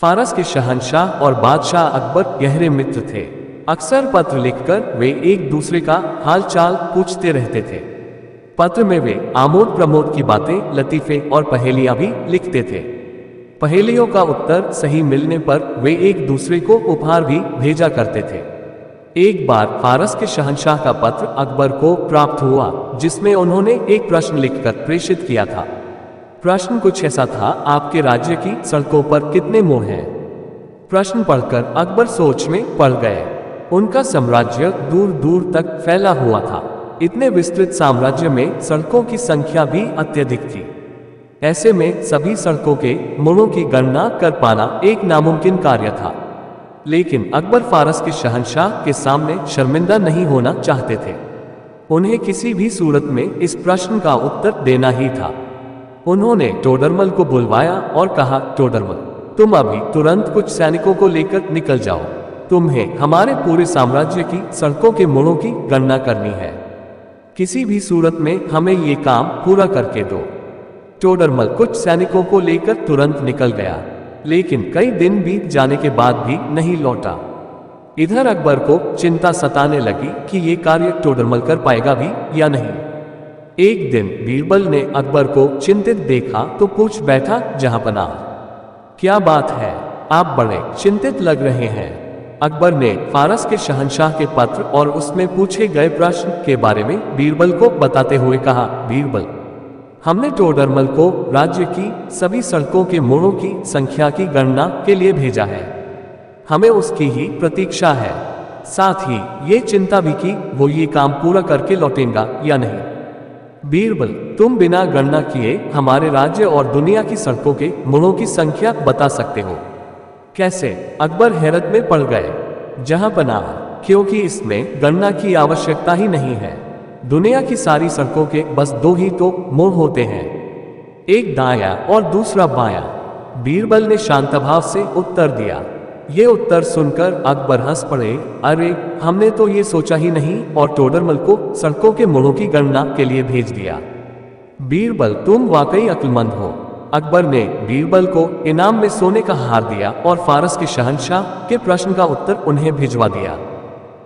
फारस के शहंशाह और बादशाह अकबर गहरे मित्र थे। अक्सर पत्र लिखकर वे एक दूसरे का हालचाल पूछते रहते थे। पत्र में वे आमोद प्रमोद की बातें, लतीफे और पहेलियां भी लिखते थे। पहेलियों का उत्तर सही मिलने पर वे एक दूसरे को उपहार भी भेजा करते थे। एक बार फारस के शहंशाह का पत्र अकबर को प्राप्त हुआ, जिसमें उन्होंने एक प्रश्न लिखकर प्रेषित किया था। प्रश्न कुछ ऐसा था, आपके राज्य की सड़कों पर कितने मोड़ हैं? प्रश्न पढ़कर अकबर सोच में पड़ गए। उनका साम्राज्य दूर दूर तक फैला हुआ था। इतने विस्तृत साम्राज्य में सड़कों की संख्या भी अत्यधिक थी। ऐसे में सभी सड़कों के मोड़ों की गणना कर पाना एक नामुमकिन कार्य था। लेकिन अकबर फारस के शहंशाह के सामने शर्मिंदा नहीं होना चाहते थे। उन्हें किसी भी सूरत में इस प्रश्न का उत्तर देना ही था। उन्होंने टोडरमल को बुलवाया और कहा, टोडरमल, तुम अभी तुरंत कुछ सैनिकों को लेकर निकल जाओ। तुम्हें हमारे पूरे साम्राज्य की सड़कों के मोड़ों की गणना करनी है। किसी भी सूरत में हमें ये काम पूरा करके दो। टोडरमल कुछ सैनिकों को लेकर तुरंत निकल गया, लेकिन कई दिन बीत जाने के बाद भी नहीं लौटा। इधर अकबर को चिंता सताने लगी कि ये कार्य टोडरमल कर पाएगा भी या नहीं। एक दिन बीरबल ने अकबर को चिंतित देखा तो पूछ बैठा, जहांपनाह, क्या बात है? आप बड़े चिंतित लग रहे हैं। अकबर ने फारस के शहंशाह के पत्र और उसमें पूछे गए प्रश्न के बारे में बीरबल को बताते हुए कहा, बीरबल, हमने टोडरमल को राज्य की सभी सड़कों के मोड़ों की संख्या की गणना के लिए भेजा है। हमें उसकी ही प्रतीक्षा है। साथ ही ये चिंता भी कि वो ये काम पूरा करके लौटेगा या नहीं। बीरबल, तुम बिना गणना किए हमारे राज्य और दुनिया की सड़कों के मोड़ों की संख्या बता सकते हो? कैसे? अकबर हैरत में पड़ गए। जहांपनाह, क्योंकि इसमें गणना की आवश्यकता ही नहीं है। दुनिया की सारी सड़कों के बस दो ही तो मोड़ होते हैं, एक दायां और दूसरा बायां। बीरबल ने शांतभाव से उत्तर दिया। ये उत्तर सुनकर अकबर हंस पड़े। अरे, हमने तो ये सोचा ही नहीं और टोडरमल को सड़कों के मोड़ों की गणना के लिए भेज दिया। बीरबल, तुम वाकई अक्लमंद हो। अकबर ने बीरबल को इनाम में सोने का हार दिया और फारस के शहंशाह के प्रश्न का उत्तर उन्हें भिजवा दिया।